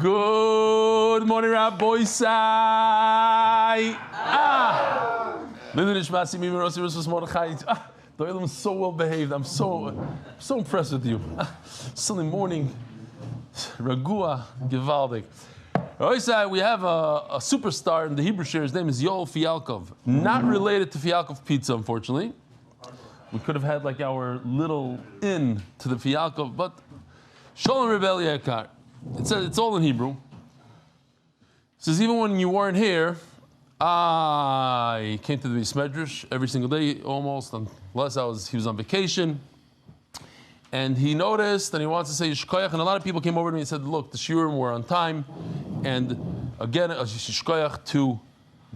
Good morning, Rabbi Sai. The Olam is so well behaved. I'm so impressed with you. Sunday morning, Ragua, Givaldik. Rabbi Sai, we have a superstar in the Hebrew share. His name is Yosef Yaakov. Not related to Fialkov pizza, unfortunately. We could have had like our little in to the Fialkov, but Shalom Rebel Yakar. It says it's all in Hebrew. It says even when you weren't here, I came to the Beis Medrash every single day almost, unless he was on vacation. And he noticed and he wants to say Yishkoyach, and a lot of people came over to me and said, look, the shiurim were on time. And again, Yishkoyach to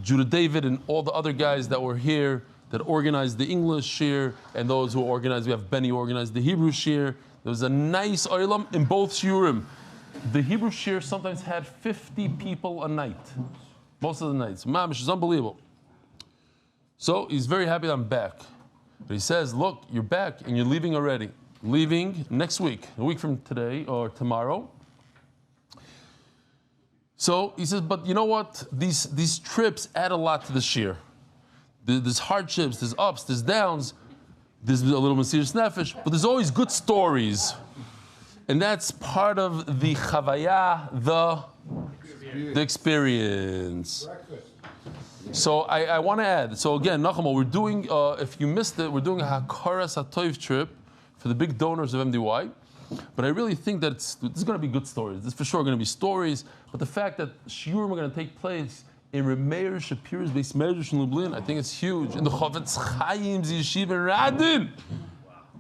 Judah David and all the other guys that were here that organized the English shir, and those who organized, we have Benny who organized the Hebrew shir. There was a nice oilam in both shiurim. The Hebrew shir sometimes had 50 people a night. Most of the nights. Mamish is unbelievable. So he's very happy that I'm back. But he says, look, you're back and you're leaving already. Leaving next week, a week from today or tomorrow. So he says, but you know what? These trips add a lot to the shir. There's hardships, there's ups, there's downs, there's a little Mesiras Nefesh, but there's always good stories. And that's part of the chavaya, the experience. So I want to add, so again, Nachama, we're doing, if you missed it, we're doing a Hakoras Hatov trip for the big donors of MDY. But I really think that this is going to be good stories. This for sure going to be stories. But the fact that shiurim are going to take place in Remeir Shapir's Beis Medrash in Lublin, I think it's huge. In the Peretz Chaim Yeshiva in Radin.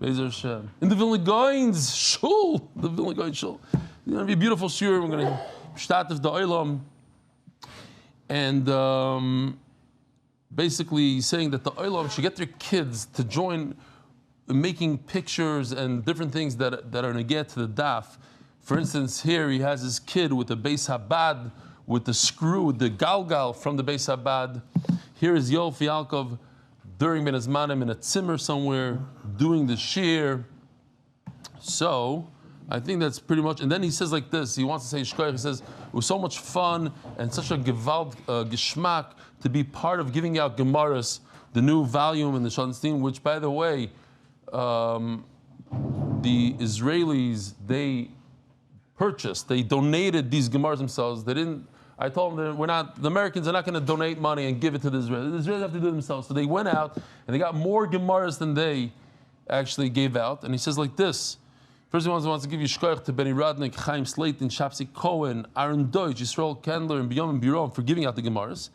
In the Vilna Gaon's shul, the Vilna Gaon shul. It's going to be a beautiful shiur. We're going to start with the olam. And basically saying that the olam should get their kids to join making pictures and different things that are going to get to the daf. For instance, here he has his kid with the Beis Habad, with the screw, the galgal from the Beis Habad. Here is Yosef Yaakov during Ben Azmanim in a zimmer somewhere, doing the shir. So, I think that's pretty much, and then he says like this, he wants to say Shkoyach, he says, it was so much fun and such a gewalt geschmack to be part of giving out Gemaras, the new volume in the Schottenstein, which by the way, the Israelis, they purchased, they donated these Gemaras themselves. They didn't, I told them that the Americans are not going to donate money and give it to the Israelis. The Israelis have to do it themselves. So they went out and they got more Gemaras than they actually gave out. And he says like this. First he wants to give you shkoyach to Benny Radnik, Chaim Slayton, Shapsi Cohen, Aaron Deutsch, Yisrael Kendler, and Binyomin Biron for giving out the Gemaras.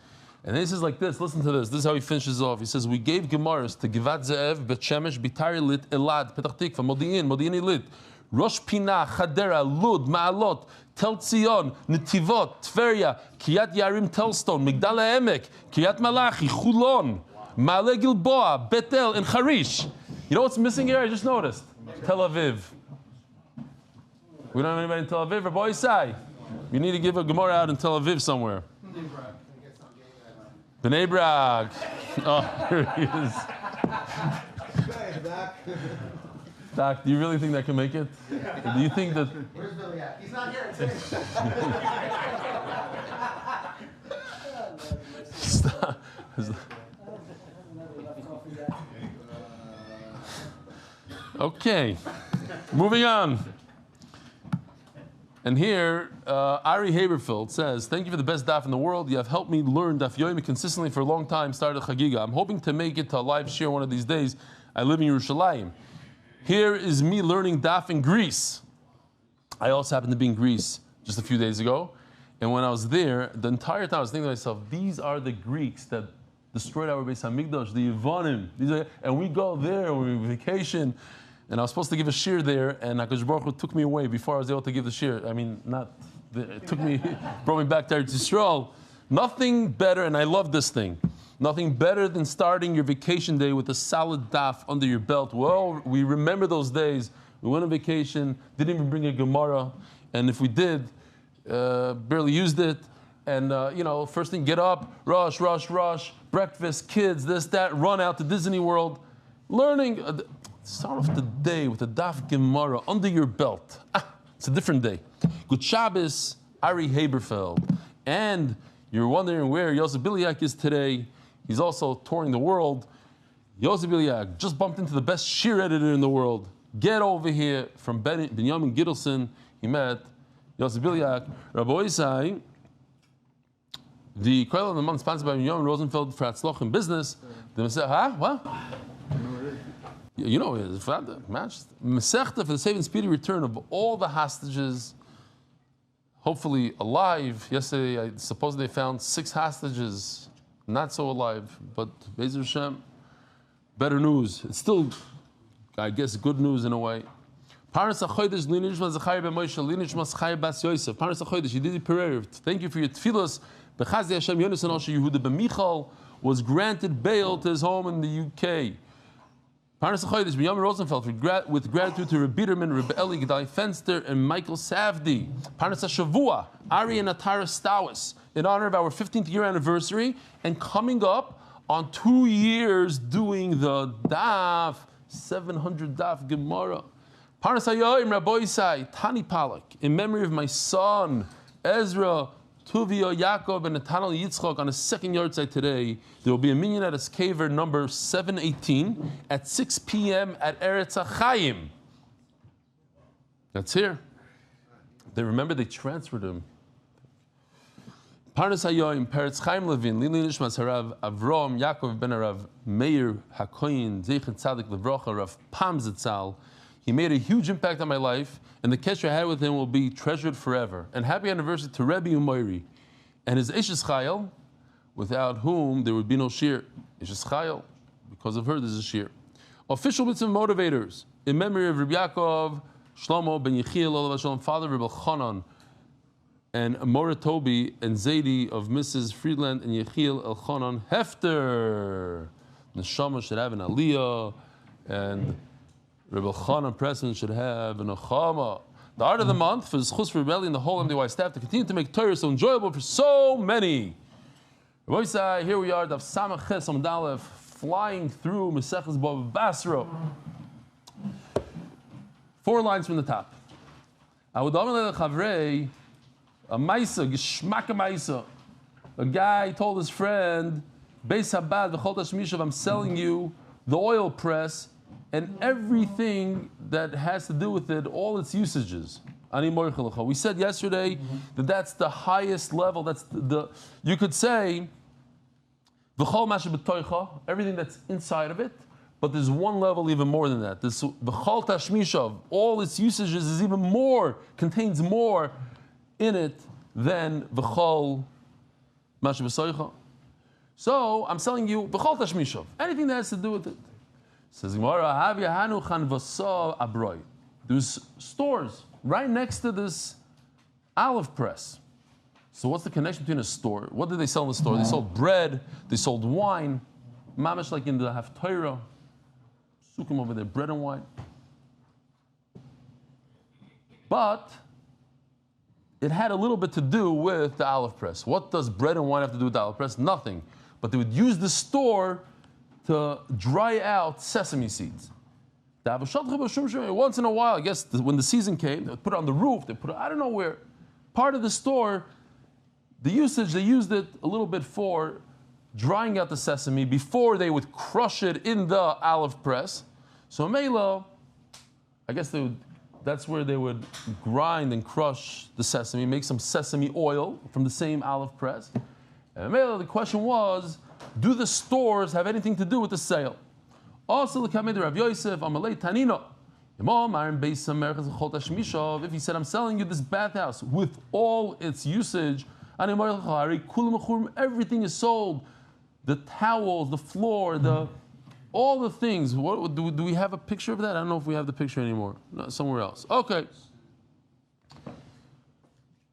And then he says like this, listen to this. This is how he finishes off. He says, we gave Gemaras to Givat Ze'ev, Bet Shemesh, Bitari Lit, Elad, Petach Tikva, Modi'ini Lit, Rosh Pinah, Chadera, Lud, Ma'alot, Tel Tzion, Netivot, Tveria, Kiryat Yarim, Telstone, Migdal HaEmek, Kiryat Malachi, Chulon, Ma'ale Gilboa, Betel, and Harish. You know what's missing here? I just noticed. Tel Aviv. We don't have anybody in Tel Aviv. Rabbi Isai, we need to give a Gemara out in Tel Aviv somewhere. Bnei Brak. Oh, here he is. Doc, do you really think that can make it? Do you think that... Where's Billy at? He's not here. Stop. Okay, moving on. And here, Ari Haberfeld says, thank you for the best daf in the world. You have helped me learn Daf Yomi consistently for a long time, started Chagiga. I'm hoping to make it to a live share one of these days. I live in Yerushalayim. Here is me learning daf in Greece. I also happened to be in Greece just a few days ago. And when I was there, the entire time I was thinking to myself, these are the Greeks that destroyed our Beis HaMikdash, the Yevonim. And we go there, we vacation. And I was supposed to give a shir there, and HaKadosh Baruch Hu took me away before I was able to give the shir. I mean, it took me, brought me back to Eretz Yisrael. Nothing better, and I love this thing, nothing better than starting your vacation day with a solid daf under your belt. Well, we remember those days. We went on vacation, didn't even bring a Gemara, and if we did, barely used it. And, first thing, get up, rush, breakfast, kids, this, that, run out to Disney World, learning. Start off the day with a daf Gemara under your belt. It's a different day. Good Shabbos, Ari Haberfeld. And you're wondering where Yosef Biliak is today. He's also touring the world. Yosef Biliak just bumped into the best shear editor in the world. Get over here from Binyomin Gidelson. He met Yosef Biliak. Rabbi Isai, the Koil of the Month sponsored by Binyomin Rosenfeld for Hatzloch in business. The what? You know, it's Masechta for the safe and speedy return of all the hostages, hopefully alive. Yesterday, I suppose they found 6 hostages, not so alive, but Be'ez Hashem, better news. It's still, I guess, good news in a way. Paras HaChodesh, Linishma Zechariah ben Moshe, Linishma Zechariah bas Yosef. Paras HaChodesh, Yedidya Pereira. Thank you for your tefillos. Bechazdi Hashem Yonatan also Yehuda ben Michal was granted bail to his home in the UK. Paras HaChodesh, Binyomin Rosenfeld, with gratitude to Rabbi Biderman, Rabbi Eli, Gedale, Fenster, and Michael Safdie. Paras HaShavua, Ari and Atara Stawis, in honor of our 15th year anniversary, and coming up on 2 years doing the Daf, 700 Daf Gemara. Paras HaYoim, Rabbi Isai, Tani Pollak, in memory of my son, Ezra Toviah Yaakov and Netanel Yitzchak on a second yarhtzeit today. There will be a minyan at his kever number 718 at 6 p.m. at Eretz hachaim. That's here. They transferred him. Parnas Hayoim, Peretz Chaim Levin, Lili Nishmas Harav Avrom Yaakov ben Harav Meir Hakoyin Zeichet Tzadik Levrocha Rav Pam Zitzal. He made a huge impact on my life, and the kesher I had with him will be treasured forever. And happy anniversary to Rebbe Umayri and his Ishes Chayil, without whom there would be no shir. Ishes Chayil, because of her there's a shir. Official mitzvah motivators, in memory of Rabbi Yaakov, Shlomo ben Yechiel, Olav Shalom, father Rabbi Chanan, and Mora Tobi and Zaidi of Mrs. Friedland and Yechiel Elchanan Hefter. Neshama should have an aliyah, and Rebbe Chanan Preston should have an achama. The art of the month for the Chus Rebellion, the whole MDY staff to continue to make Torah so enjoyable for so many. Here we are, Daf Samach Ches Amud Aleph, flying through Maseches Bava Basra. 4 lines from the top. A maisa, geshmak a maisa. A guy told his friend, Beis Habad v'chol tashmishav, I'm selling you the oil press and everything that has to do with it, all its usages. We said yesterday that that's the highest level. That's you could say v'chol masha b'toicha, everything that's inside of it. But there's one level even more than that. This v'chol tashmishav, all its usages is even more, contains more in it than v'chol masha b'soicha. So I'm selling you v'chol tashmishav, anything that has to do with it. Says Gemara, there's stores right next to this olive press. So what's the connection between a store? What did they sell in the store? They sold bread, they sold wine, mamash like in the Haftorah, sukim over there, bread and wine. But it had a little bit to do with the olive press. What does bread and wine have to do with the olive press? Nothing. But they would use the store to dry out sesame seeds. Once in a while, I guess when the season came, they would put it on the roof, they put it, I don't know where. Part of the store, the usage, they used it a little bit for drying out the sesame before they would crush it in the olive press. So Mela, I guess that's where they would grind and crush the sesame, make some sesame oil from the same olive press. And Mela, the question was, do the stores have anything to do with the sale? Also, Rav Yosef, Amalei Tanino. If he said, I'm selling you this bathhouse with all its usage, everything is sold. The towels, the floor, all the things. What, do we have a picture of that? I don't know if we have the picture anymore. No, somewhere else. Okay.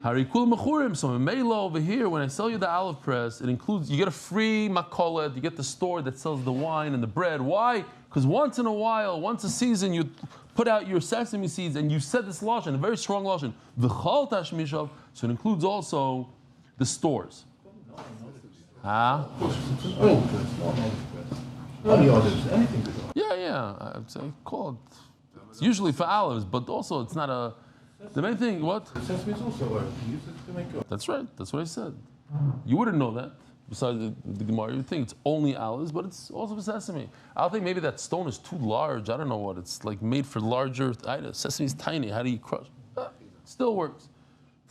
Harikul mechurim. So Mela over here, when I sell you the olive press, it includes, you get a free makolet, you get the store that sells the wine and the bread. Why? Because once in a while, once a season, you put out your sesame seeds and you said this lashon, a very strong lashon, v'chol tashmishav. So it includes also the stores. Huh? Yeah. I'd say call it. It's usually for olives, but also it's not a The main thing, what? Sesame is also oil. You use it to make oil. That's right. That's what I said. You wouldn't know that. Besides the Gemara, you'd think it's only olives, but it's also for sesame. I think maybe that stone is too large. I don't know what. It's like made for larger items. Sesame is tiny. How do you crush? Still works.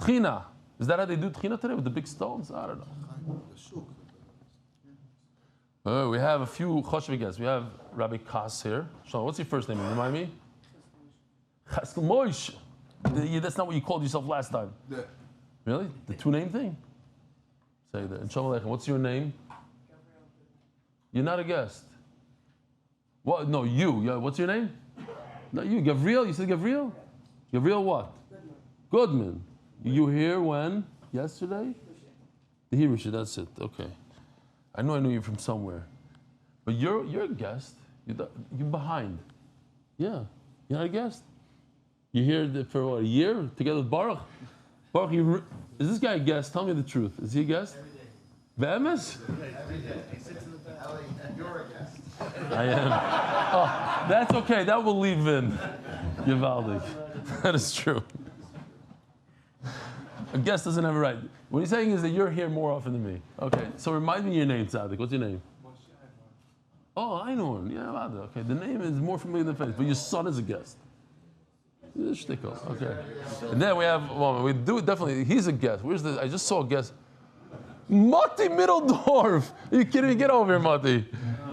Tchina. Is that how they do tchina today with the big stones? I don't know. We have a few choshev guests. We have Rabbi Kass here. Shalom, what's your first name? Remind me? Chaskel Moish. That's not what you called yourself last time. Yeah. Really? The two-name thing? Say that. And Shalom Aleichem. What's your name? You're not a guest. What? No, you. Yeah, what's your name? Not you. Gavriel? You said Gavriel? Gavriel what? Goodman. You here when? Yesterday? The Hirushi, that's it. Okay. I knew you from somewhere. But you're a guest. You're behind. Yeah. You're not a guest? You're here for what, a year together with Baruch? Baruch, is this guy a guest? Tell me the truth. Is he a guest? Be'emes? Every day. He sits in the back. Eli, you're a guest. I am. Oh, that's okay. That will leave in. Givaldi. That is true. A guest doesn't have a right. What he's saying is that you're here more often than me. Okay, so remind me your name, Tzaddik. What's your name? Oh, I know him. Yeah, okay. The name is more familiar than the face, but your son is a guest. Okay. And then we have, well, we do it definitely. He's a guest. Where's the? I just saw a guest. Mati Middeldorf. Are you kidding me? Get over here, Mati.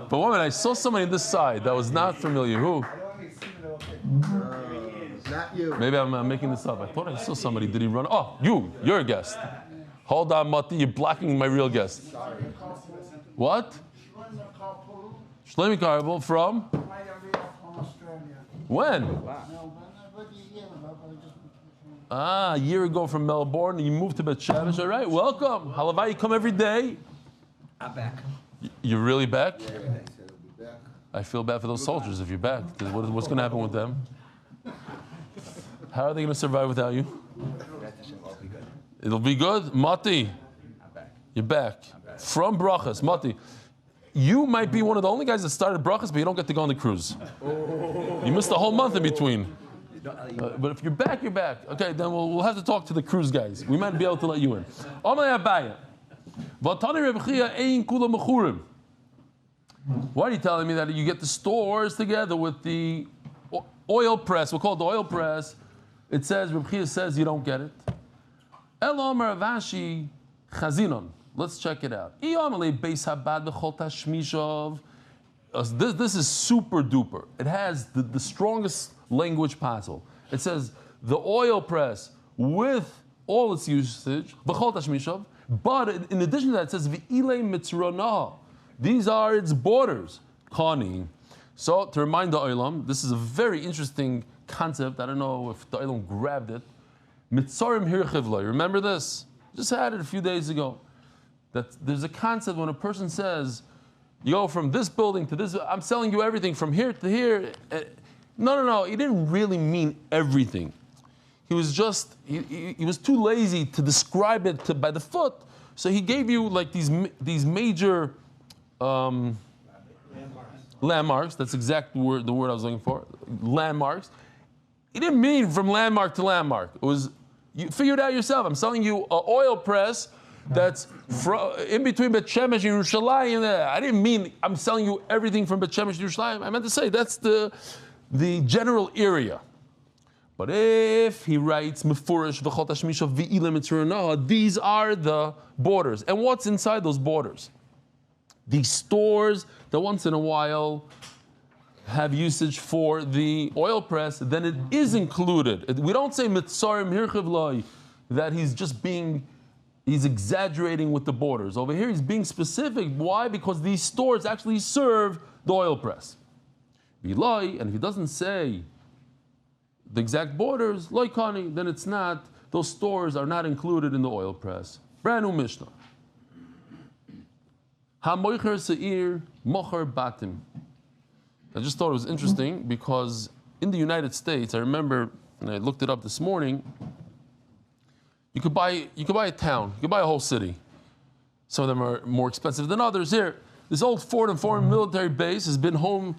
But one minute, I saw somebody on this side that was not familiar. Who? Not you. Maybe I'm making this up. I thought I saw somebody. Did he run? Oh, you're a guest. Hold on, Mati. You're blocking my real guest. What? Shlomi Karabel from? When? A year ago from Melbourne. You moved to Bet Shemesh. All right, welcome. Halavai, you come every day. I'm back. You're really back? Yeah, every day. Said he'll be back. I feel bad for those soldiers if you're back. What's going to happen with them? How are they going to survive without you? It'll be good. Mati, I'm back. you're back. From Brachas. Mati, you might be one of the only guys that started Brachas, but you don't get to go on the cruise. You missed a whole month in between. But if you're back, you're back. Okay, then we'll have to talk to the cruise guys. We might be able to let you in. Why are you telling me that you get the stores together with the oil press? We'll call it the oil press. It says, Reb Chia says you don't get it. El Omer Avashi Chazinon. Let's check it out. This is super duper. It has the strongest language possible. It says the oil press with all its usage, but in addition to that, it says V'ilei mitzronah. These are its borders. Kani. So to remind the Olam, this is a very interesting concept. I don't know if the Olam grabbed it. Mitzarim hirchivloi. Remember this? Just had it a few days ago. That there's a concept when a person says, you go from this building to this, I'm selling you everything from here to here. No. He didn't really mean everything. He was just, he was too lazy to describe it by the foot. So he gave you like these major landmarks. That's exactly the word I was looking for. Landmarks. He didn't mean from landmark to landmark. It was, you figured it out yourself. I'm selling you an oil press that's in between Bet Shemesh and Yerushalayim. I didn't mean I'm selling you everything from Bet Shemesh to Yerushalayim. I meant to say that's the general area. But if he writes Mefurish v'chol tashmisha v'ilim etzurana, these are the borders. And what's inside those borders? These stores that once in a while have usage for the oil press, then it is included. We don't say mitzarim hirchivloi, that he's exaggerating with the borders. Over here he's being specific. Why? Because these stores actually serve the oil press. Biloi, and if he doesn't say the exact borders, loikani, then it's not, those stores are not included in the oil press. Brand new Mishnah. Ha-moicher se'ir mocher batim. I just thought it was interesting because in the United States, I remember, and I looked it up this morning, you could buy a town, you could buy a whole city. Some of them are more expensive than others. Here, this old Fort and Foreign military base has been home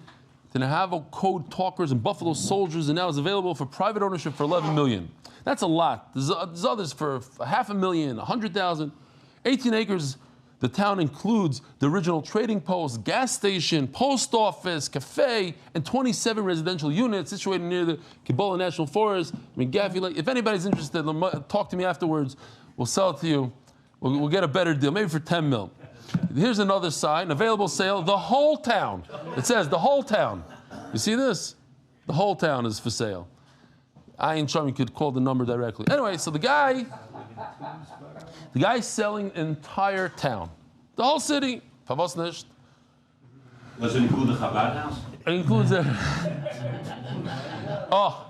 to Navajo code talkers and Buffalo soldiers, and now is available for private ownership for $11 million. That's a lot. There's others for 500,000, 100,000. 18 acres, the town includes the original trading post, gas station, post office, cafe, and 27 residential units situated near the Gedale National Forest. I mean, if anybody's interested, talk to me afterwards. We'll sell it to you. We'll get a better deal, maybe for 10 mil. Here's another sign, available sale, the whole town. It says the whole town. You see this? The whole town is for sale. I ain't sure you could call the number directly. Anyway, so the guy's selling the entire town. The whole city. Favos nicht. Does it include the Chabad house? It includes it. Oh,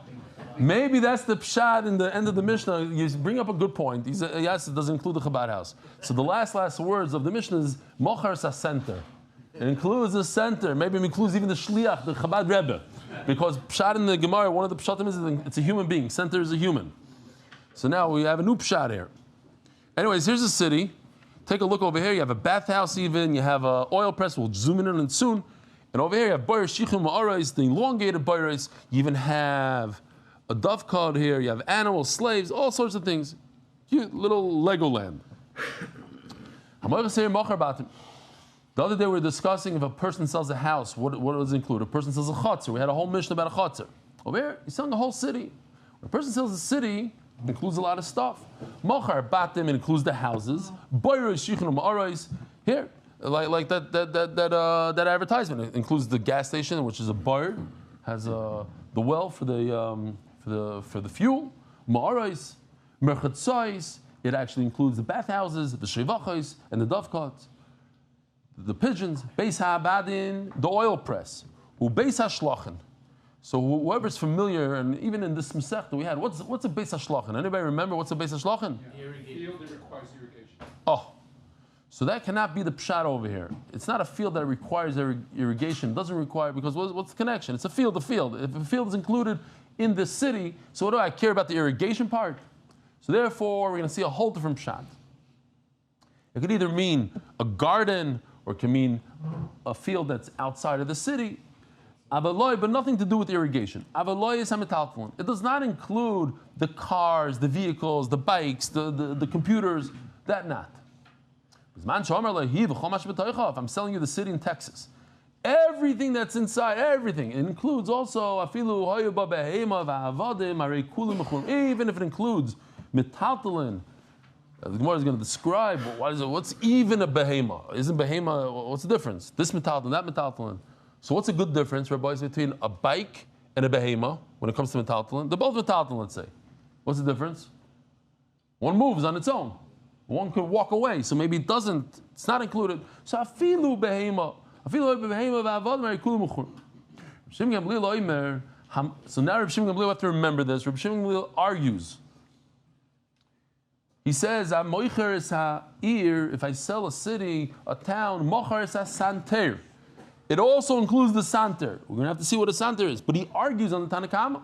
maybe that's the pshat in the end of the Mishnah. You bring up a good point. Yes, it doesn't include the Chabad house. So the last words of the Mishnah is Mochar sa center. It includes the center. Maybe it includes even the shliach, the Chabad Rebbe. Because pshat in the Gemara, one of the pshatim is it's a human being. Center is a human. So now we have a new pshat here. Anyways, here's a city. Take a look over here. You have a bathhouse even. You have an oil press. We'll zoom in on it soon. And over here you have Boyer Shichum Ma'arais, the elongated Boyerais. You even have a dove cart here. You have animals, slaves, all sorts of things. Cute little Legoland. The other day we were discussing if a person sells a house, what does it include? A person sells a chutzner. We had a whole mission about a chutzner. Over here, he's selling a whole city. When a person sells a city, it includes a lot of stuff. Mochar batim, it includes the houses. Boyerais Shichum Ma'arais. Here, like that advertisement. It includes the gas station, which is a bar, has the well for the fuel. Ma'arais, merchatzais. It actually includes the bathhouses, the shevachos, and the dovecots, the pigeons. Beis ha'abadin, the oil press. Beis ha'shlachin. So whoever's familiar, and even in this Masechta we had, what's a Beis ha'shlachin? Anybody remember what's a Beis ha'shlachin? Field that requires irrigation. Oh, so that cannot be the pshat over here. It's not a field that requires irrigation. It doesn't require, because what's the connection? It's a field. If a field is included in the city, so what do I care about the irrigation part? So therefore, we're going to see a whole different pshat. It could either mean a garden, or it can mean a field that's outside of the city. Avaloi, but nothing to do with irrigation. Avaloi is hametaltalin. It does not include the cars, the vehicles, the bikes, the computers. That not. If I'm selling you the city in Texas, everything that's inside, everything. It includes also even if it includes metaltalin. The Gemara is going to describe what's even a behema. Isn't behema? What's the difference? This metaltalin, that metaltalin. So what's a good difference, Rabbi, between a bike and a behema when it comes to metaltalin? They're both metaltalin, let's say. What's the difference? One moves on its own. One could walk away, so maybe it's not included. So afilu behema. Afilu behema v'avad marikulu muchur. So now Reb Shimon Gamliel, we have to remember this. Reb Shimon Gamliel argues. He says, if I sell a city, a town, mochar es santer. It also includes the santer. We're going to have to see what a santer is. But he argues on the Tanakama.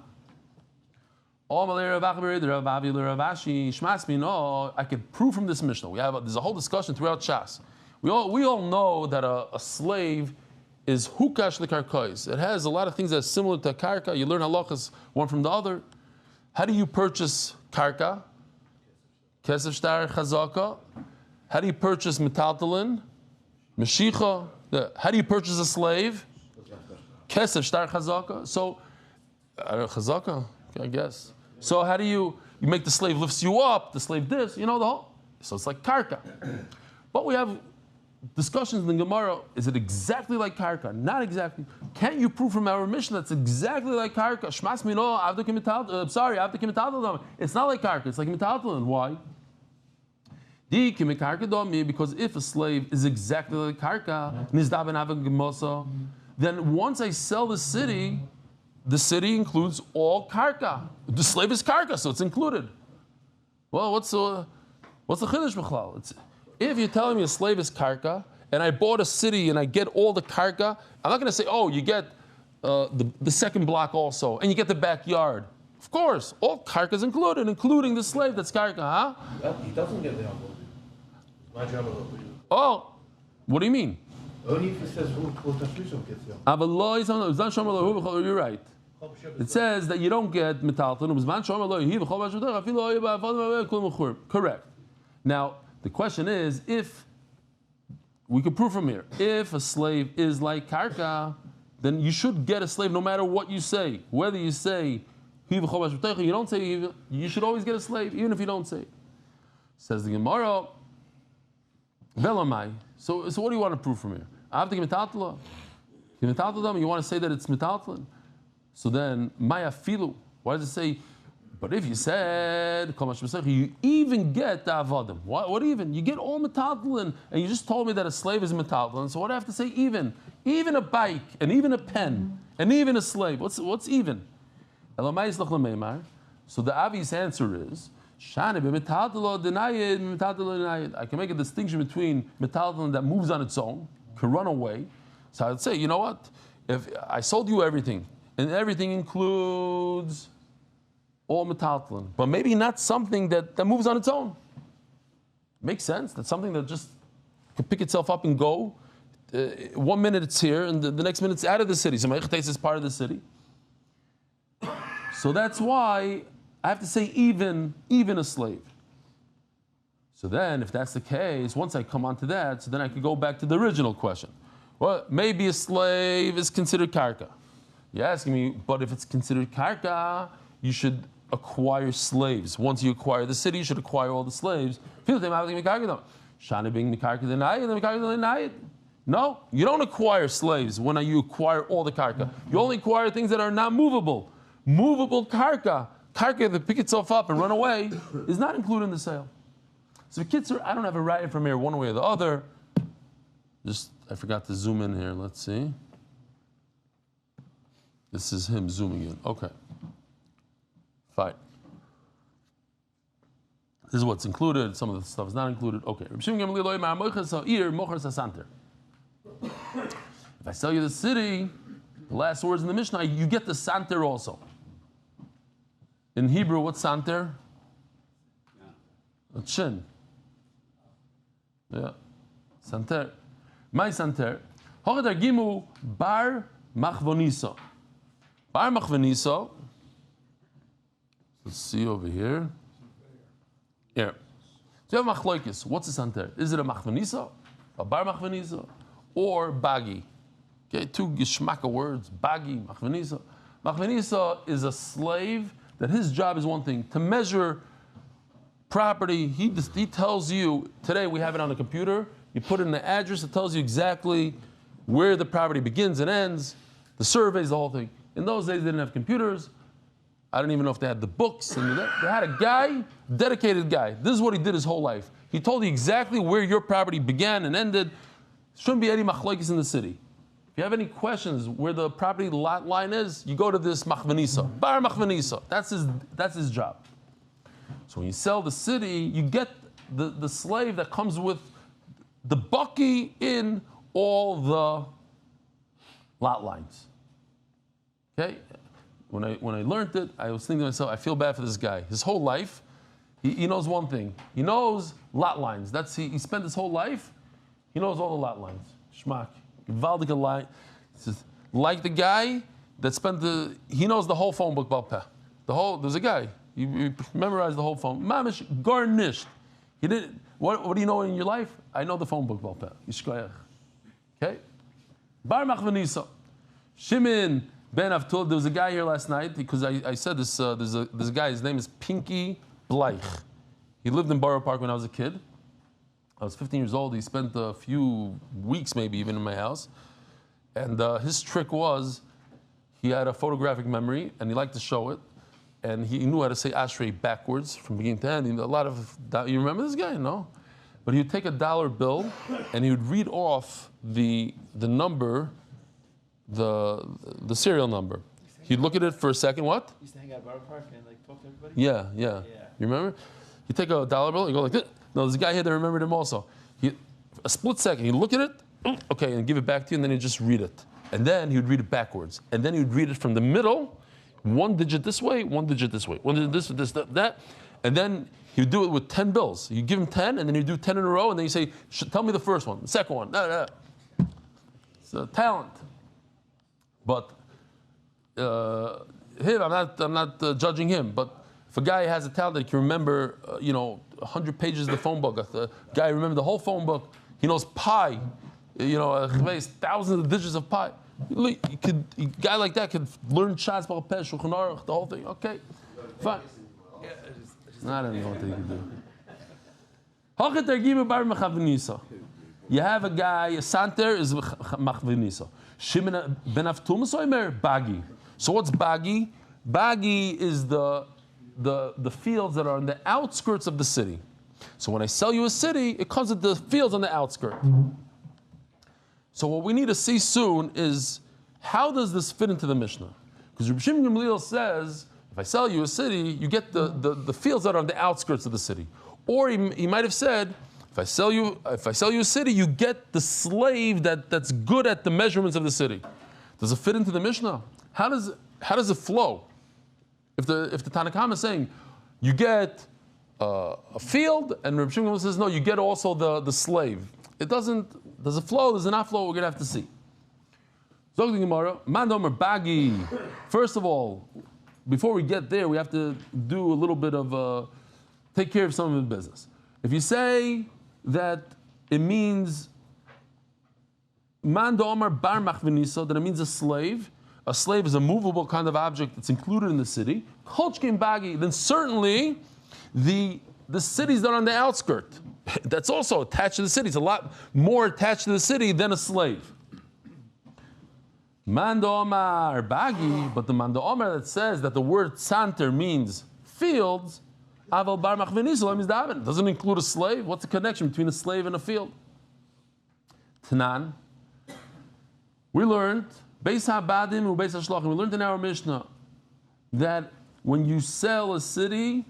I can prove from this Mishnah. There's a whole discussion throughout Shas. We all know that a slave is hukash lekarkais. It has a lot of things that are similar to karka. You learn halachas one from the other. How do you purchase karka? Kesef shtar chazaka. How do you purchase metaltalin? Meshicha. How do you purchase a slave? Kesef shtar chazaka. So, chazaka, I guess. So how do you make the slave lifts you up, the slave this, the whole. So it's like karka. But we have discussions in the Gemara. Is it exactly like karka? Not exactly. Can't you prove from our Mishnah that's exactly like karka? Shmas mino avda kimital. Sorry, avda kimital. It's not like karka. It's like mitaltalin. Why? Because if a slave is exactly like karka, then once I sell the city includes all karka. The slave is karka, so it's included. Well, what's the chiddush b'chlal? If you're telling me a slave is karka, and I bought a city and I get all the karka, I'm not going to say, you get the second block also, and you get the backyard. Of course, all karka is included, including the slave that's karka, huh? He doesn't get the envelope. My job is Oh, what do you mean? only if he says who Tafishim gets the envelope. You're right. It says that you don't get metalton. Correct. Now, the question is, if we could prove from here, if a slave is like karka, then you should get a slave no matter what you say. Whether you say, you don't say, you should always get a slave, even if you don't say it. Says the Gemara, Velamai. So what do you want to prove from here? I have to give metalton. You want to say that it's metalton? So then, Maya Filu. Why does it say? But if you said, you even get the avadim. What even? You get all metalton, and you just told me that a slave is metalton. So what do I have to say? Even a bike, and even a pen, and even a slave. What's even? So the obvious answer is, I can make a distinction between metalton that moves on its own, can run away. So I'd say, you know what? If I sold you everything, and everything includes all metalton, but maybe not something that moves on its own. Makes sense. That's something that just can pick itself up and go. 1 minute it's here, and the next minute it's out of the city. So yarhtzeit is part of the city. So that's why I have to say even a slave. So then, if that's the case, once I come onto that, so then I could go back to the original question. Well, maybe a slave is considered karka. You're asking me, but if it's considered karka, you should acquire slaves. Once you acquire the city, you should acquire all the slaves. No, you don't acquire slaves when you acquire all the karka. You only acquire things that are not movable. Movable karka that pick itself up and run away, is not included in the sale. So Kitzur, I don't have a right from here one way or the other. I forgot to zoom in here. Let's see. This is him zooming in. Okay. Fine. This is what's included. Some of the stuff is not included. Okay. If I sell you the city, the last words in the Mishnah, you get the santer also. In Hebrew, what's santer? A chin. Yeah. Santer. My santer. Hochadar gimu bar machvoniso. Bar machvoniso. Let's see over here. Here. So you have machloikis. What's a santer? Is it a machvoniso? A bar machvoniso? Or bagi? Okay, two geschmacka words. Bagi, machvoniso. Machvoniso is a slave that his job is one thing, to measure property. He tells you, today we have it on the computer, you put in the address, it tells you exactly where the property begins and ends, the surveys, the whole thing. In those days they didn't have computers. I don't even know if they had the books. And they had a guy, dedicated guy. This is what he did his whole life. He told you exactly where your property began and ended. Shouldn't be any machlokes in the city. If you have any questions where the property lot line is, you go to this machvanisa, bar machvanisa. That's his job. So when you sell the city, you get the slave that comes with the bucky in all the lot lines. Okay? When I learned it, I was thinking to myself, I feel bad for this guy. His whole life, he knows one thing. He knows lot lines. He spent his whole life, he knows all the lot lines. Shmak. Gewaldige line. Like the guy that he knows the whole phone book Balpeh. There's a guy, he memorized the whole phone. Mamish garnished. He did. What do you know in your life? I know the phone book Balpeh. Yishkoyach. Okay? Bar Machvanisa. Shimon Ben Avtul, there was a guy here last night, because I said this, there's a guy, his name is Pinky Bleich. He lived in Borough Park when I was a kid. I was 15 years old. He spent a few weeks, maybe even in my house. And his trick was, he had a photographic memory, and he liked to show it. And he knew how to say Ashrei backwards from beginning to end. You remember this guy? No? But he would take a dollar bill, and he would read off the number, the serial number. He'd look at it for a second. What? He used to hang out at Borough Park and talk to everybody? Yeah. You remember? He'd take a dollar bill and go like this. No, there's a guy here that remembered him also. A split second, he'd look at it, okay, and give it back to you, and then he'd just read it. And then he would read it backwards. And then he would read it from the middle, one digit this way, one digit this way, one digit this, that. And then he would do it with 10 bills. You give him 10, and then he'd do 10 in a row, and then you say, tell me the first one, the second one. It's a talent. But him, I'm not judging him, but if a guy has a talent that he can remember, 100 pages of the phone book, a guy remember the whole phone book, he knows pi, thousands of digits of pi. A guy like that could learn Shas, Baal Peh, Shulchan Aruch, the whole thing. Okay, fine. I don't know what they can do. You have a guy, a santer is machvenisa. Shimon ben Avtum soimer bagi. So what's bagi? Bagi is the fields that are on the outskirts of the city. So when I sell you a city, it comes with the fields on the outskirts. So what we need to see soon is how does this fit into the Mishnah? Because Reb Shimon Gamliel says, if I sell you a city, you get the fields that are on the outskirts of the city. Or he might have said, if I sell you a city, you get the slave that's good at the measurements of the city. Does it fit into the Mishnah? How does it flow? If the Tanakh is saying you get a field, and Reb Shimon says no, you get also the slave. It doesn't. Does it flow? Does it not flow? We're gonna have to see. Zog the Gemara, Mandomer Bagi. First of all, before we get there, we have to do a little bit of take care of some of the business. If you say that it means Mandomer Bar Machvenisa, that it means a slave. A slave is a movable kind of object that's included in the city. Cholchkin Bagi, then certainly the cities that are on the outskirts, that's also attached to the city. It's a lot more attached to the city than a slave. Mando Omar Bagi, but the Mando Omar that says that the word Santer means fields, Aval Bar Machvenisol means Daven. Doesn't include a slave. What's the connection between a slave and a field? Tanan. We learned, Beis HaBadim u Beis HaShlachim, we learned in our Mishnah that when you sell a city,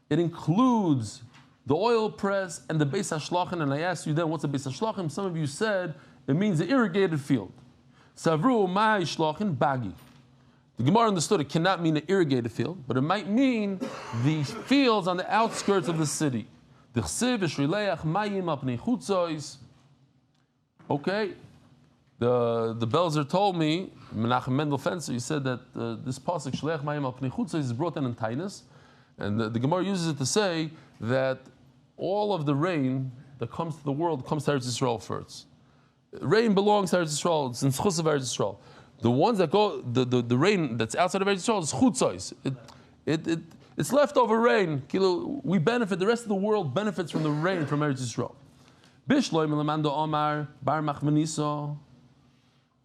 it includes the oil press and the Beis HaShlachim, and I asked you then, what's a Beis HaShlachim? Some of you said it means the irrigated field. Savru Mai Shlachim Bagi. The Gemara understood it cannot mean an irrigated field, but it might mean the fields on the outskirts of the city. Okay, the Belzer told me, Menachem Mendel Fenster, he said that this pasuk Shleach Mayim al Pnei Chutzos is brought down in Tainus, and the Gemara uses it to say that all of the rain that comes to the world comes to Eretz Yisrael first. Rain belongs to Eretz Yisrael. It's in Chutz of Eretz Yisrael. The ones that go, the rain that's outside of Eretz Yisrael is chutzos. It's leftover rain. We benefit. The rest of the world benefits from the rain from Eretz Yisrael. Bishloim elamando Omar bar machmeniso.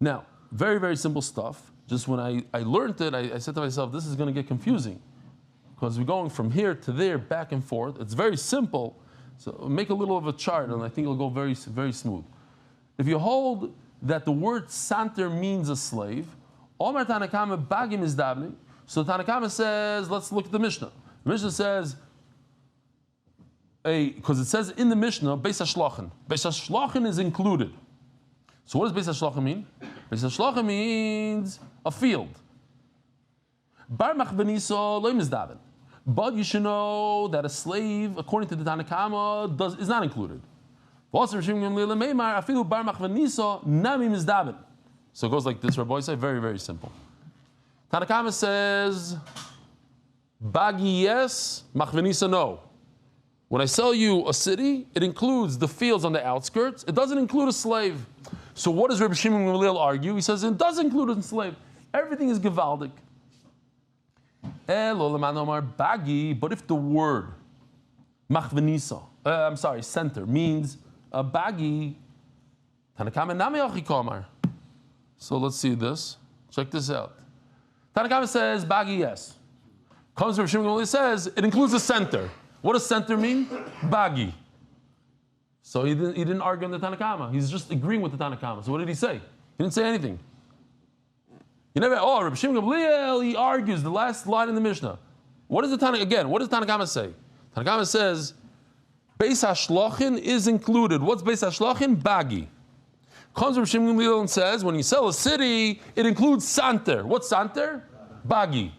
Now, very very simple stuff. Just when I learned it, I said to myself, this is going to get confusing because we're going from here to there, back and forth. It's very simple. So make a little of a chart, and I think it'll go very very smooth. If you hold that the word santer means a slave, Omar Tanakama Bagim is davening. So Tanakama says, let's look at the Mishnah. The Mishnah says, because it says in the Mishnah, Beis HaShlachin. Beis HaShlachin is included. So what does Beis HaShlachin mean? Beis HaShlachin means a field. Bar Machveniso Loim is daven. But you should know that a slave, according to the Tanakama, is not included. So it goes like this, Rabbi say, very, very simple. Tanakama says, Bagi yes, Machvenisa no. When I sell you a city, it includes the fields on the outskirts. It doesn't include a slave. So what does Rabbi Shimon Gamliel argue? He says it does include a slave. Everything is gevaldik. Bagi, but if the word Machvenisa, center, means a bagi, Tanakama nami achikomar. So let's see this. Check this out. Tanakama says bagi yes. Comes from Shimon Gamliel says it includes a center. What does center mean? Bagi. So he didn't argue on the Tanakama. He's just agreeing with the Tanakama. So what did he say? He didn't say anything. Rabbi Shimon Gamliel, he argues the last line in the Mishnah. What does Tanakama say? Tanakama says Beis HaShlachin is included. What's Beis HaShlachin? Bagi. Comes from Shimon Gamliel and says, when you sell a city, it includes santer. What's santer? Bagi.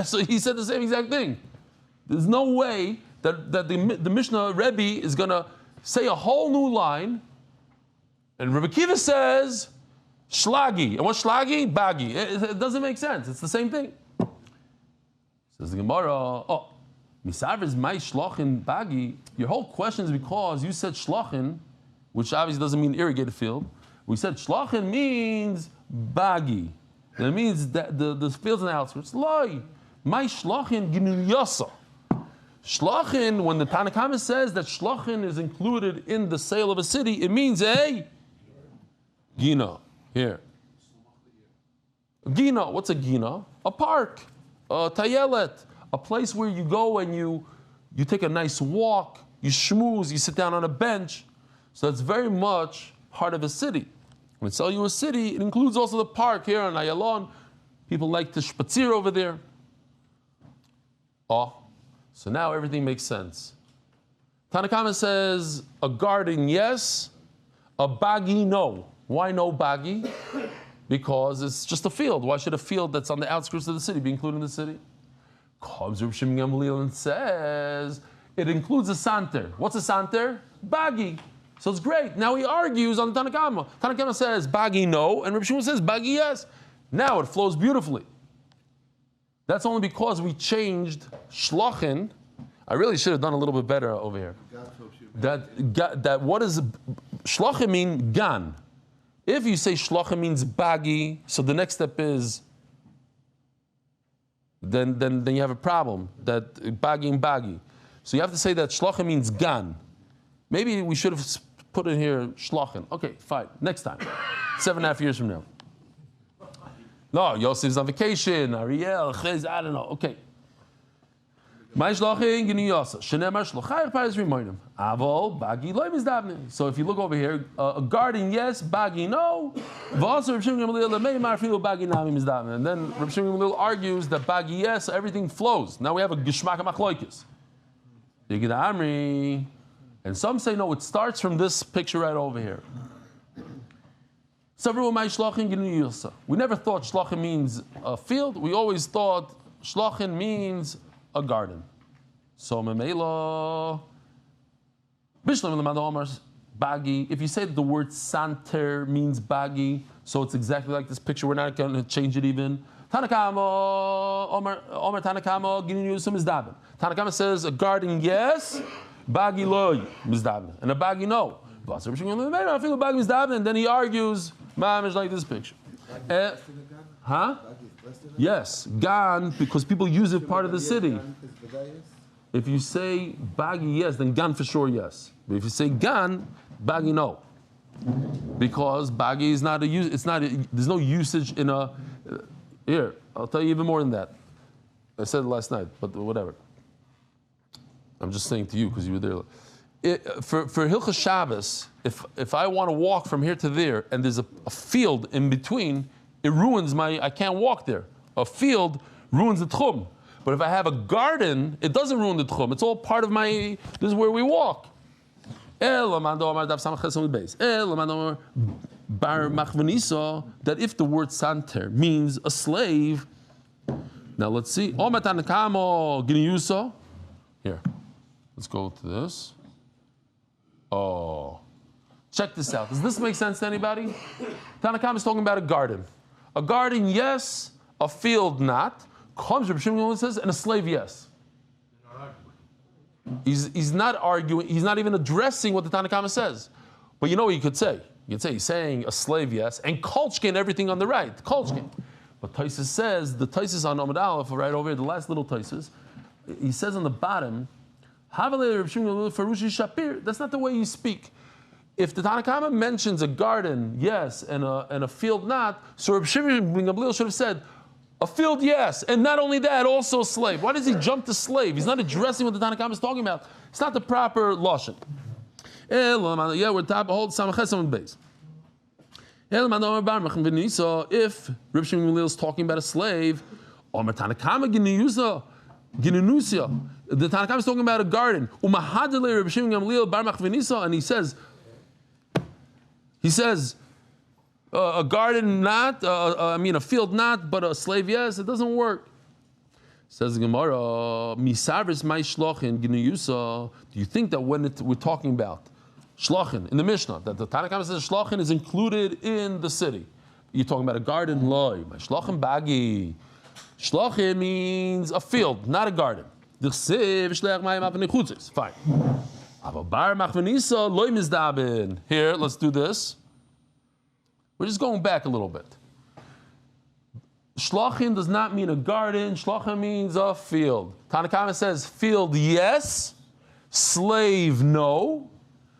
So he said the same exact thing. There's no way that the Mishnah Rebbe is going to say a whole new line. And Rebbe Kiva says, Shlagi. And what's shlagi? Bagi. It doesn't make sense. It's the same thing. Says the Gemara, oh, misav is my shlachin bagi. Your whole question is because you said shlachin, which obviously doesn't mean irrigated field. We said shlachin means bagi. And it means that the fields on the outskirts. Loi. My shlachin ginu yasa. Shlachin, when the Tanakama says that shlachin is included in the sale of a city, it means a gina. Here. Gina. What's a gina? A park. A tayelet. A place where you go and you take a nice walk, you schmooze, you sit down on a bench. So that's very much part of a city. When we sell you a city, it includes also the park here on Ayalon. People like to spazier over there. Oh, so now everything makes sense. Tanakama says a garden, yes, a bagi, no. Why no bagi? Because it's just a field. Why should a field that's on the outskirts of the city be included in the city? Comes Reb Shimon Gamliel and says it includes a santer. What's a santer? Bagi. So it's great. Now he argues on the Tanakama. Tanakama says bagi no, and Reb Shimon says bagi yes. Now it flows beautifully. That's only because we changed shlachin. I really should have done a little bit better over here. That what does shlachin mean? Gan. If you say shlachin means bagi, so the next step is then you have a problem. That bagi and bagi. So you have to say that shlachin means gan. Maybe we should have put in here shlachin. Okay, fine. Next time. 7.5 years from now. No, Yosef's on vacation. Ariel, Chez, I don't know. Okay. My shlachin gini Yosef. Shenemar shlachayich paris rimonim. Avol bagi loy mizdavne. So if you look over here, a garden yes, bagi no. V'also Reb Shimon Gamliel lemeimar filu bagi nami mizdavne. And then Reb Shimon Gamliel argues that bagi yes, everything flows. Now we have a geshmak machloikis. Yigid Amri. And some say no, it starts from this picture right over here. We never thought shlachin means a field. We always thought shlachin means a garden. So memela, bagi. If you say that the word santer means bagi, so it's exactly like this picture. We're not going to change it even. Tanakama, Omer Tanakama, ginin yusum is daven. Tanakama says a garden yes, bagi loy mizdavne, and a bagi no. And then he argues, "Ma'am is like this picture." Huh? Yes, gan, because people use it part of the city. If you say bagi yes, then gan for sure yes. But if you say gan, bagi no, because bagi is not a use. It's not. There's no usage in a. Here, I'll tell you even more than that. I said it last night, but whatever. I'm just saying to you because you were there. For Hilchas Shabbos, if I want to walk from here to there and there's a field in between, it ruins I can't walk there. A field ruins the tchum. But if I have a garden, it doesn't ruin the tchum. It's all part of this is where we walk. That if the word santer means a slave, now let's see. Here, let's go to this. Oh, check this out. Does this make sense to anybody? Tanakam is talking about a garden. A garden, yes. A field, not. Comes Reb Shimon says, and a slave, yes. He's not arguing. He's not even addressing what the Tanakama says. But you know what you could say? You could say he's saying a slave, yes, and kolchkin, everything on the right. Kolchkin. But Taisus says, the Taisus on Amud Aleph, right over here, the last little Taisus, he says on the bottom, that's not the way you speak. If the Tanakama mentions a garden, yes, and a field not, so Reb Shimon ben Gamliel should have said, a field, yes, and not only that, also a slave. Why does he jump to slave? He's not addressing what the Tanakama is talking about. It's not the proper lashon. Yeah, we're top hold Samaches on base. If Reb Shimon ben Gamliel is talking about a slave, Omer Tanakama Ginunusia. The Tanakam is talking about a garden. And he says, a garden not, a field not, but a slave yes. It doesn't work. Says the Gemara, Misavris my shlachin ginuyusa. Do you think that when we're talking about shlachin in the Mishnah, that the Tanakam says shlachin is included in the city? You're talking about a garden? Loy. Shlachim bagi. Shlachim means a field, not a garden. Fine. Here, let's do this. We're just going back a little bit. Shlachim does not mean a garden. Shlachim means a field. Tanakama says field, yes. Slave, no.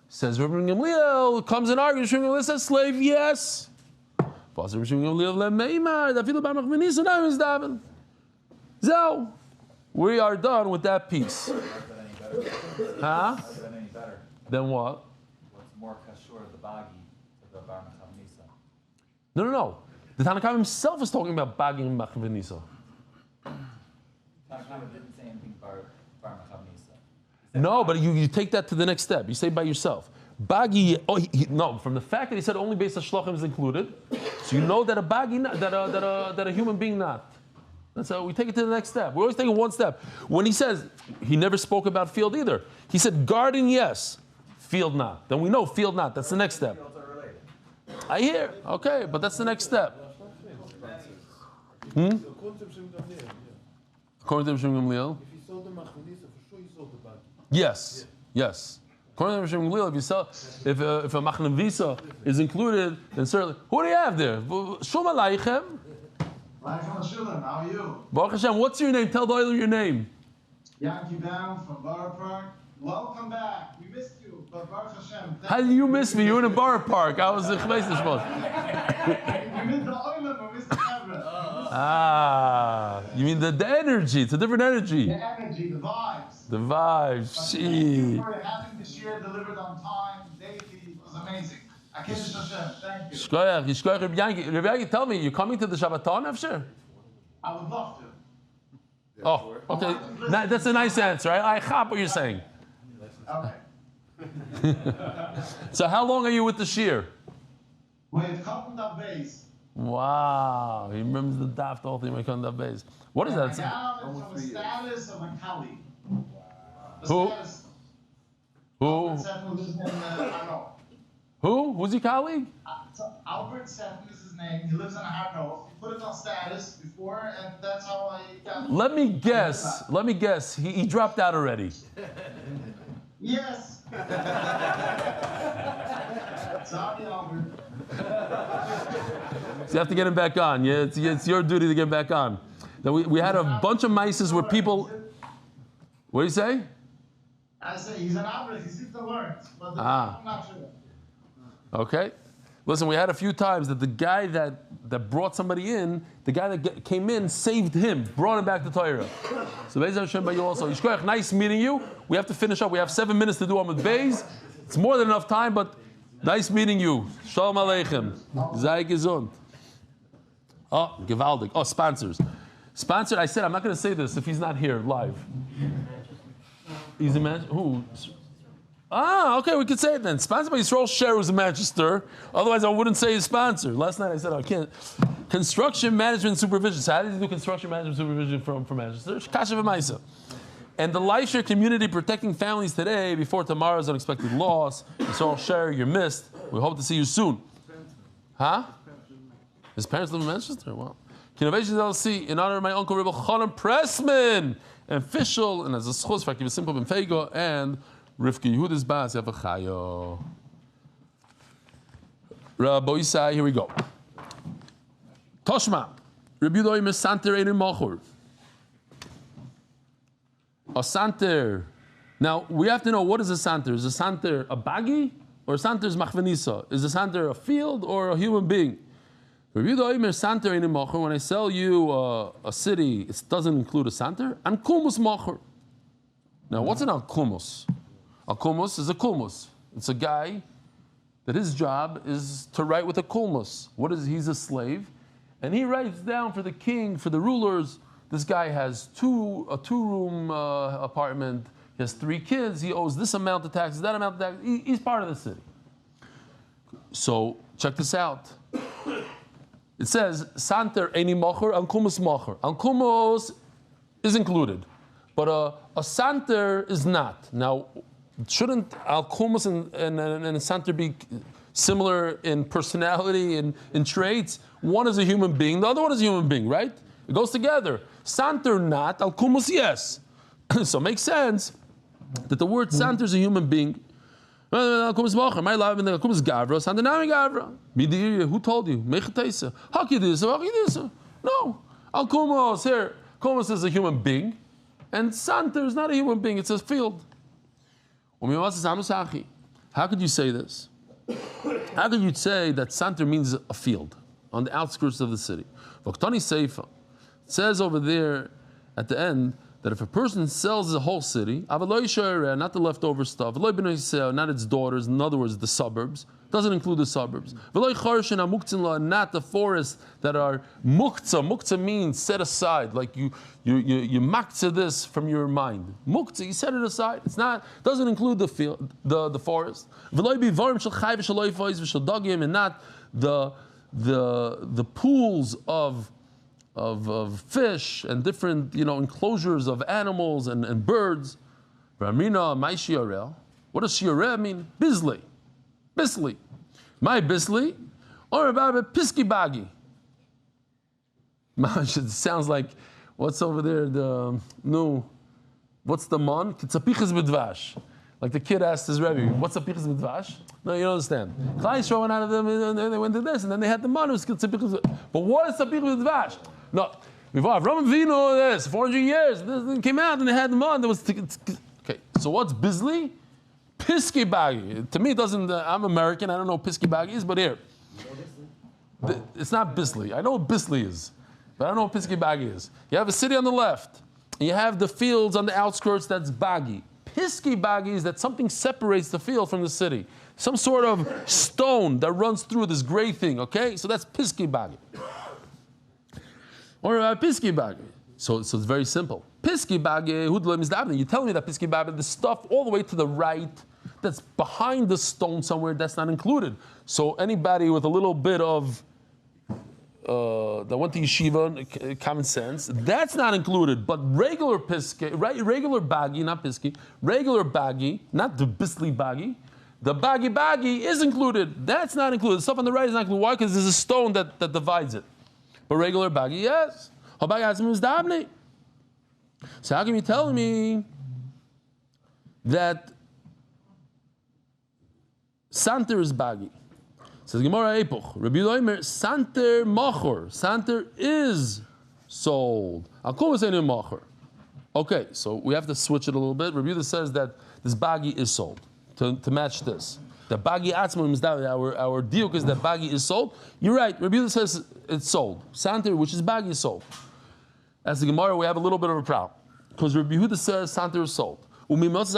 Says Rabbi Gamliel, comes and argues. Rabbi Gamliel says slave, yes. We are done with that piece. Huh? Then what? What's more kashur, the bagi, to the bar machavnisa? No. The Tanakh himself is talking about bagi and machavnisa. Tanakh didn't say anything bar machavnisa. No, but you take that to the next step. You say by yourself. Bagi, no, from the fact that he said only based on shlachim is included, so you know that a bagi, that a human being not. That's how we take it to the next step. We're always taking one step. When he says, he never spoke about field either. He said garden, yes, field not. Then we know field not. That's the next step. I hear. Okay, but that's the next step. According to Rishon Gamliel. If you sold the machanisa, for sure you sold the bag. Yes. According to Rishon Gamliel, if a machanisa is included, then certainly. Who do you have there? Shum aleichem. How are you? Baruch Hashem, what's your name? Tell the oiler your name. Yankee down from Borough Park. Welcome back. We missed you, but Baruch Hashem. How did you miss me? You were in a Borough Park. I was in Chmeis Nishmos. We missed the oiler, we missed the camera. You mean the energy? It's a different energy. The energy, the vibes. The vibes. Thank you for having the share delivered on time. Daily, it was amazing. Akish Hashem, thank you. Yishkoyach, Rabbi Yanki, tell me, you're coming to the Shabbaton, Afshir? I would love to. Oh, okay. That's a nice answer. I chop what you're saying. Okay. So how long are you with the shir? With Cotton Daf Base. Wow. He remembers the daf, the whole thing, Cotton Daf Base. What is that? Now it's from the status of a colleague. Who? Who? Who? Who's your colleague? Albert Seffen is his name. He lives in Hatov. He put it on status before, and that's how I got. Let me guess. He dropped out already. Yes. Sorry, Albert. So you have to get him back on. Yeah, it's your duty to get back on. Now we had a bunch of mices where people. What do you say? I say he's an Albert. He seems to learn, but I'm not sure. Okay. Listen, we had a few times that the guy that brought somebody in, the guy that came in saved him, brought him back to Torah. So Beis Hashem by you also. Yishkoyach, nice meeting you. We have to finish up. We have 7 minutes to do Amud Beis. It's more than enough time, but nice meeting you. Shalom Aleichem. Sei gesund. Oh, gewaldig. Oh, sponsors. Sponsored, I said, I'm not going to say this if he's not here live. He's in Manchester. Who? Okay, we could say it then. Sponsored by Yisrael Sher, who's in Manchester. Otherwise, I wouldn't say his sponsor. Last night I said, I can't. Construction Management Supervision. So how did you do construction management supervision from Manchester? Kasha v'maisa. And the LifeShare community protecting families today before tomorrow's unexpected loss. Yisrael Sher, you're missed. We hope to see you soon. Huh? His parents live in Manchester? Wow. Innovations LLC, in honor of my uncle Rebbe Chanan Pressman, official, and as a schos for Akiva Simple Ben Fego, and Rivki Yehuda's Bas Yavachayo. Rabbi Isai, here we go. Toshma, Rabbi Yehuda is Santer Ein Mochur. A Santer. Now, we have to know, what is a Santer? Is a Santer a bagi? Or a Santer is machvanisa? Is a Santer a field or a human being? When I sell you a city, it doesn't include a Santer. And kulmus mocher. Now, what's an al-kulmus? Al-kulmus is a kulmus. It's a guy that his job is to write with a kulmus. He's a slave, and he writes down for the king, for the rulers. This guy has a two-room apartment. He has 3 kids. He owes this amount of taxes, that amount of taxes. He's part of the city. So check this out. It says, Santer eini mocher, Ankumus mocher. Ankumus is included, but a Santer is not. Now, shouldn't Alkumus and Santer be similar in personality and in traits. One is a human being, the other one is a human being, right? It goes together. Santer not, alkumus yes. So it makes sense that the word santer is a human being. Who told you? No. Alkumos here. Kumos is a human being, and santer is not a human being, it's a field. How could you say this? How could you say that santer means a field on the outskirts of the city? It says over there at the end that if a person sells the whole city, not the leftover stuff, not its daughters, in other words, the suburbs, doesn't include the suburbs, not the forests that are muktzah. Muktzah means set aside, like you maktzah this from your mind. Muktzah, you set it aside. It's not, doesn't include the field, the forest. And not the pools of fish and different enclosures of animals and birds. What does shioreh mean? Bisley. My Bisley, or about a piski bagi. It sounds like what's over there? What's the mon? Kitzapichas b'dvash. Like the kid asked his Rebbe, what's a pichas b'dvash? No, you don't understand. Klai went out of them and they went to this, and then they had the mon. But what is a pichas b'dvash? No, before Avram Avinu, this 400 years, this came out and they had the mon. Okay, so what's Bisley? Piski bagi. To me, it doesn't. I'm American. I don't know what piski bagi is, but here, it's not Bisley. I know what Bisley is, but I don't know what piski bagi is. You have a city on the left, and you have the fields on the outskirts. That's bagi. Piski bagi is that something separates the field from the city. Some sort of stone that runs through this gray thing. Okay, so that's piski bagi. Or piski bagi. So it's very simple. Piski bagi. You tell me that piski bagi, the stuff all the way to the right, that's behind the stone somewhere, that's not included. So anybody with a little bit of that went to yeshiva, common sense, that's not included. But regular piski, regular bagi, not piski, regular bagi, not the Bisley bagi, the bagi is included. That's not included. The stuff on the right is not included. Why? Because there's a stone that divides it. But regular bagi, yes. So how can you tell me that santer is bagi? Says Gemara Epoch. Rabbi Omer, santer machor. Santer is sold. Okay, so we have to switch it a little bit. Rabbi Yehuda says that this bagi is sold to match this. The bagi atzmim is that our diuk is that bagi is sold. You're right. Rabbi Yehuda says it's sold. Santer, which is bagi, is sold. As the Gemara, we have a little bit of a problem because Rabbi Yehuda says santer is sold. What's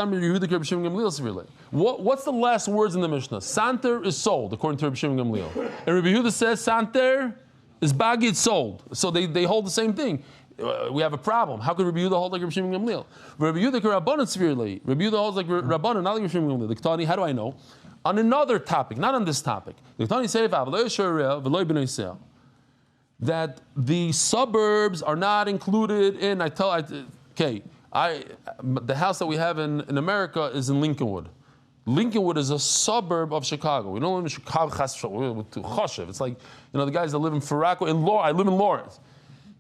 the last words in the Mishnah? Santer is sold, according to Rabbi Shimon Gamliel. And Rabbi Yehuda says Santer is bagi, it's sold. So they hold the same thing. We have a problem. How could Rabbi Yehuda hold like Rabbi Shimon Gamliel? Rabbi Yehuda Rabbanan severely. Rabbi Yehuda holds like Rabbanan, not like Rabbi Shimon Gamliel. The Tani, how do I know? On another topic, not on this topic. The Tani says that the suburbs are not included in. The house that we have in America is in Lincolnwood. Lincolnwood is a suburb of Chicago. We don't live in Chicago. It's like the guys that live in Faraco. I live in Lawrence.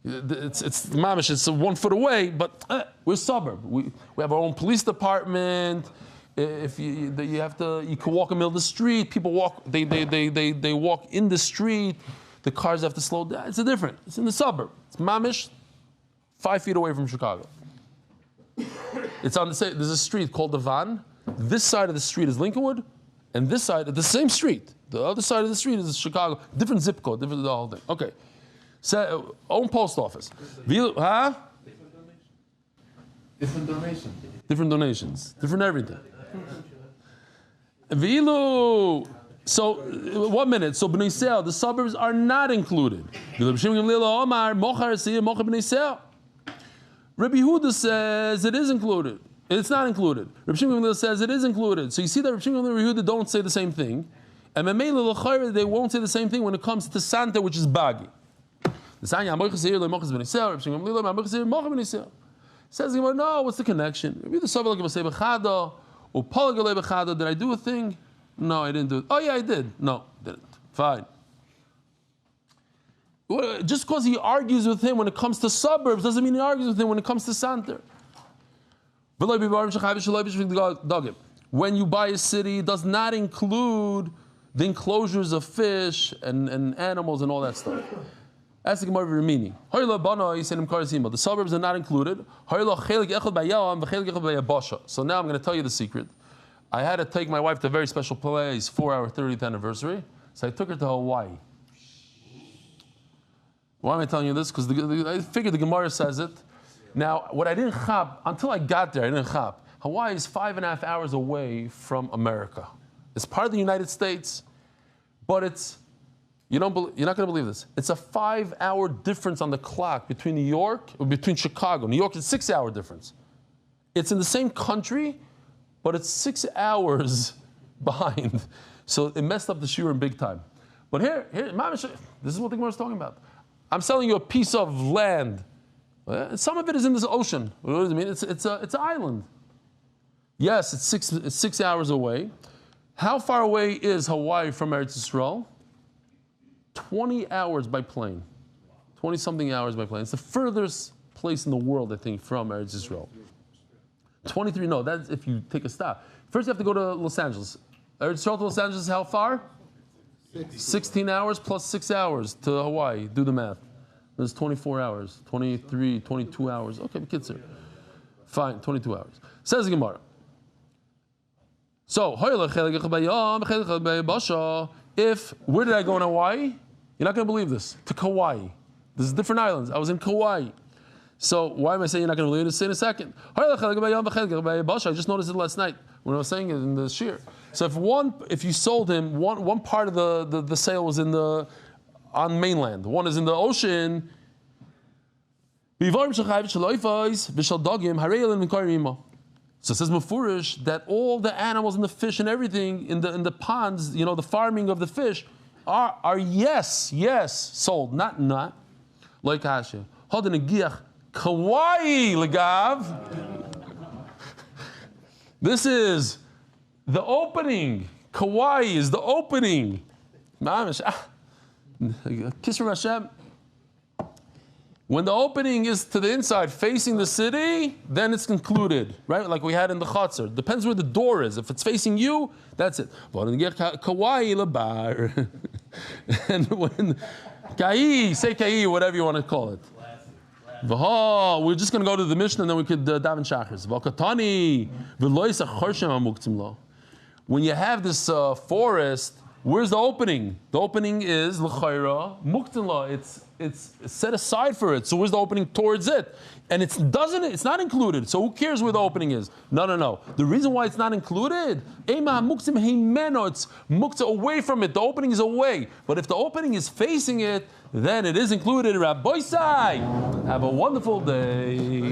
It's mamish. It's 1 foot away, but we're a suburb. We have our own police department. If you can walk in the middle of the street. People walk. They walk in the street. The cars have to slow down. It's different. It's in the suburb. It's mamish, 5 feet away from Chicago. It's on there's a street called the Van. This side of the street is Lincolnwood, and this side, the same street. The other side of the street is Chicago. Different zip code, different the whole thing. Okay. So, own post office. Huh? Different donations. Different donations. Different everything. Vilu. So, 1 minute. So, Bnei Sel, the suburbs are not included. Rabbi Yehuda says it is included. It's not included. Rabbi Shimon says it is included. So you see that Rabbi Shimon and Rabbi Yehuda don't say the same thing. And they won't say the same thing when it comes to Santa, which is Bagi. Says, no, what's the connection? Did I do a thing No, I didn't do it. Oh yeah, I did. No, didn't. Fine. Just because he argues with him when it comes to suburbs doesn't mean he argues with him when it comes to center. When you buy a city, it does not include the enclosures of fish and animals and all that stuff. That's the Gemara meaning. The suburbs are not included. So now I'm going to tell you the secret. I had to take my wife to a very special place for our 30th anniversary. So I took her to Hawaii. Why am I telling you this? Because I figured the Gemara says it. Now, what I didn't chap, until I got there, I didn't chap. Hawaii is 5.5 hours away from America. It's part of the United States, but it's, you're not going to believe this. It's a 5-hour difference on the clock between between Chicago. New York is a 6-hour difference. It's in the same country, but it's 6 hours behind. So it messed up the shiur in big time. But here, this is what the Gemara is talking about. I'm selling you a piece of land. Some of it is in this ocean. What does it mean? It's an island. Yes, it's 6 hours away. How far away is Hawaii from Eretz Yisrael? 20 hours by plane. 20-something hours by plane. It's the furthest place in the world, I think, from Eretz Yisrael. 23, no, that's if you take a stop. First you have to go to Los Angeles. Eretz Yisrael to Los Angeles is how far? 16 hours plus 6 hours to Hawaii. Do the math. There's 24 hours, 23, 22 hours. Okay, kids here. Fine, 22 hours. Says the Gemara. So, where did I go in Hawaii? You're not going to believe this. To Kauai. This is different islands. I was in Kauai. So, why am I saying you're not going to believe it? Say in a second. I just noticed it last night when I was saying it in the shiur. So, if you sold him, one part of the sale was on mainland. One is in the ocean. So it says Mufurish that all the animals and the fish and everything in the ponds, the farming of the fish, are yes sold, not. Like Hashem. Kawaii legav. This is the opening. Kauai is the opening. Kiss from Hashem. When the opening is to the inside, facing the city, then it's concluded, right? Like we had in the Chatzar. Depends where the door is. If it's facing you, that's it. And when say kai, whatever you want to call it. We're just going to go to the Mishnah and then we could daven shachris. When you have this forest, where's the opening? The opening is l'chayra muktin. It's set aside for it. So where's the opening towards it? And it's not included. So who cares where the opening is? No. The reason why it's not included, it's mukta away from it. The opening is away. But if the opening is facing it, then it is included. Rabbi Sai, have a wonderful day.